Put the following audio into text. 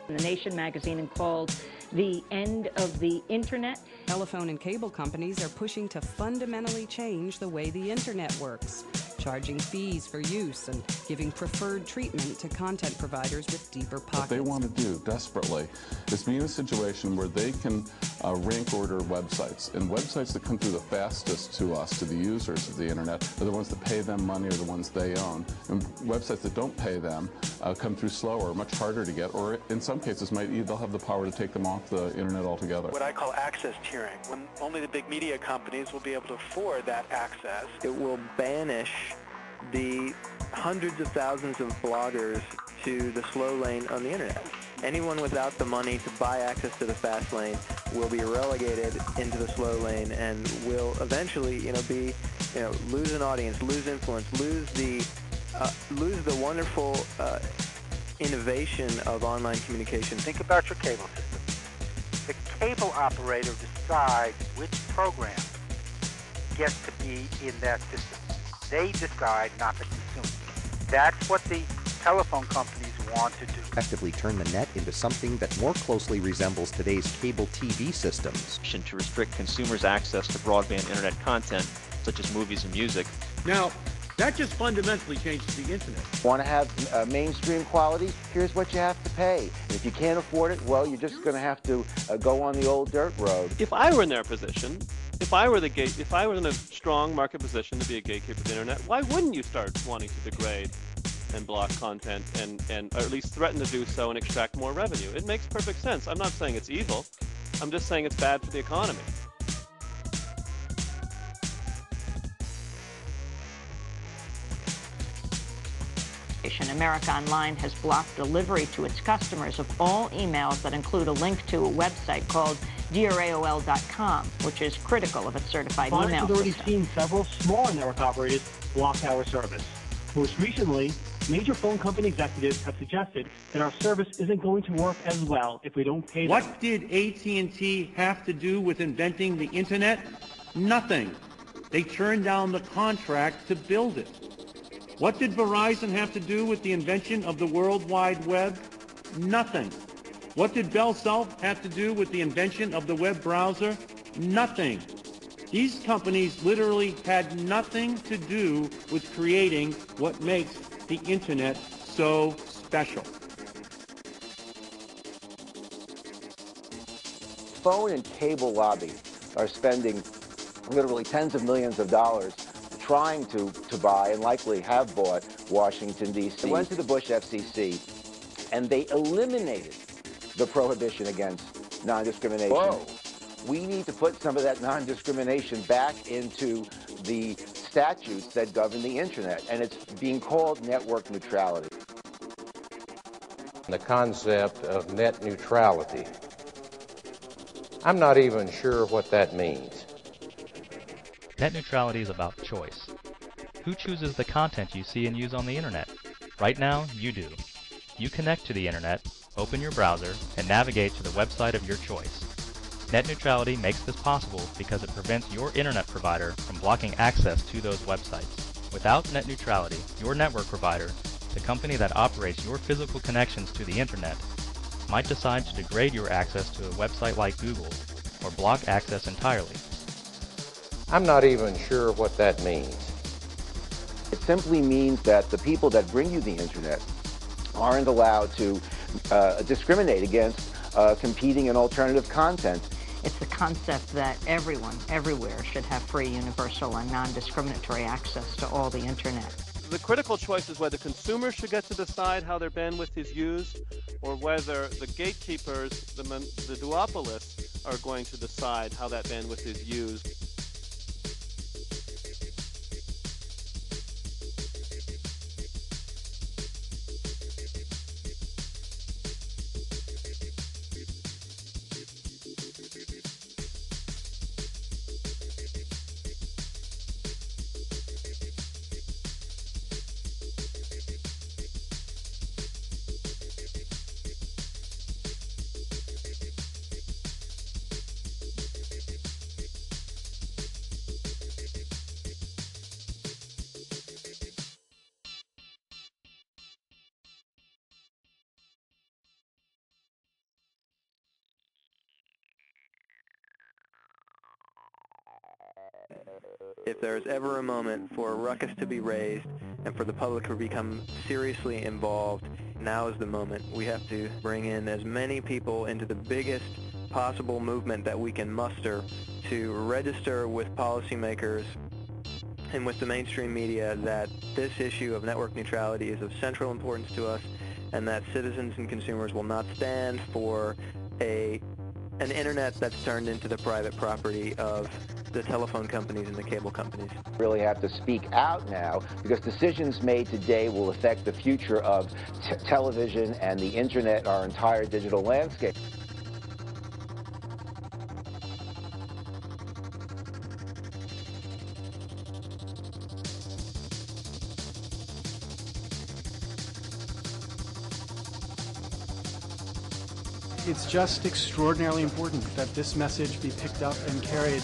The Nation magazine and called the end of the internet. Telephone and cable companies are pushing to fundamentally change the way the internet works, charging fees for use and giving preferred treatment to content providers with deeper pockets. What they want to do desperately is be in a situation where they can rank order websites, and websites that come through the fastest to us, to the users of the internet, are the ones that pay them money or the ones they own. And websites that don't pay them come through slower, much harder to get, or in some cases they'll have the power to take them off the internet altogether. What I call access tiering, when only the big media companies will be able to afford that access. It will banish the hundreds of thousands of bloggers to the slow lane on the internet. Anyone without the money to buy access to the fast lane will be relegated into the slow lane and will eventually, lose an audience, lose influence, lose the wonderful innovation of online communication. Think about your cable system. The cable operator decides which program gets to be in that system. They decide, not the consumer. That's what the telephone companies want to do. Effectively turn the net into something that more closely resembles today's cable TV systems. To restrict consumers' access to broadband internet content, such as movies and music. Now, that just fundamentally changes the internet. Want to have mainstream quality? Here's what you have to pay. And if you can't afford it, well, you're just going to have to go on the old dirt road. If I were in their position, if I were in a strong market position to be a gatekeeper of the internet, why wouldn't you start wanting to degrade and block content and or at least threaten to do so and extract more revenue? It makes perfect sense. I'm not saying it's evil. I'm just saying it's bad for the economy. America Online has blocked delivery to its customers of all emails that include a link to a website called DearAOL.com, which is critical of its certified email system. We've already seen several smaller network operators block our service. Most recently, major phone company executives have suggested that our service isn't going to work as well if we don't pay them. What did AT&T have to do with inventing the internet? Nothing. They turned down the contract to build it. What did Verizon have to do with the invention of the World Wide Web? Nothing. What did Bell South have to do with the invention of the web browser? Nothing. These companies literally had nothing to do with creating what makes the internet so special. Phone and cable lobby are spending literally tens of millions of dollars trying to buy and likely have bought Washington, D.C. They went to the Bush FCC and they eliminated the prohibition against non-discrimination. Whoa. We need to put some of that non-discrimination back into the statutes that govern the internet, and it's being called network neutrality. The concept of net neutrality. I'm not even sure what that means. Net neutrality is about choice. Who chooses the content you see and use on the internet? Right now, you do. You connect to the internet, open your browser, and navigate to the website of your choice. Net neutrality makes this possible because it prevents your internet provider from blocking access to those websites. Without net neutrality, your network provider, the company that operates your physical connections to the internet, might decide to degrade your access to a website like Google or block access entirely. I'm not even sure what that means. It simply means that the people that bring you the internet aren't allowed to discriminate against competing and alternative content. It's the concept that everyone, everywhere, should have free, universal, and non-discriminatory access to all the internet. The critical choice is whether consumers should get to decide how their bandwidth is used, or whether the gatekeepers, the duopolists, are going to decide how that bandwidth is used. If there's ever a moment for a ruckus to be raised and for the public to become seriously involved, now is the moment. We have to bring in as many people into the biggest possible movement that we can muster to register with policymakers and with the mainstream media that this issue of network neutrality is of central importance to us, and that citizens and consumers will not stand for an internet that's turned into the private property of the telephone companies and the cable companies. Really have to speak out now, because decisions made today will affect the future of television and the internet, our entire digital landscape. It's just extraordinarily important that this message be picked up and carried.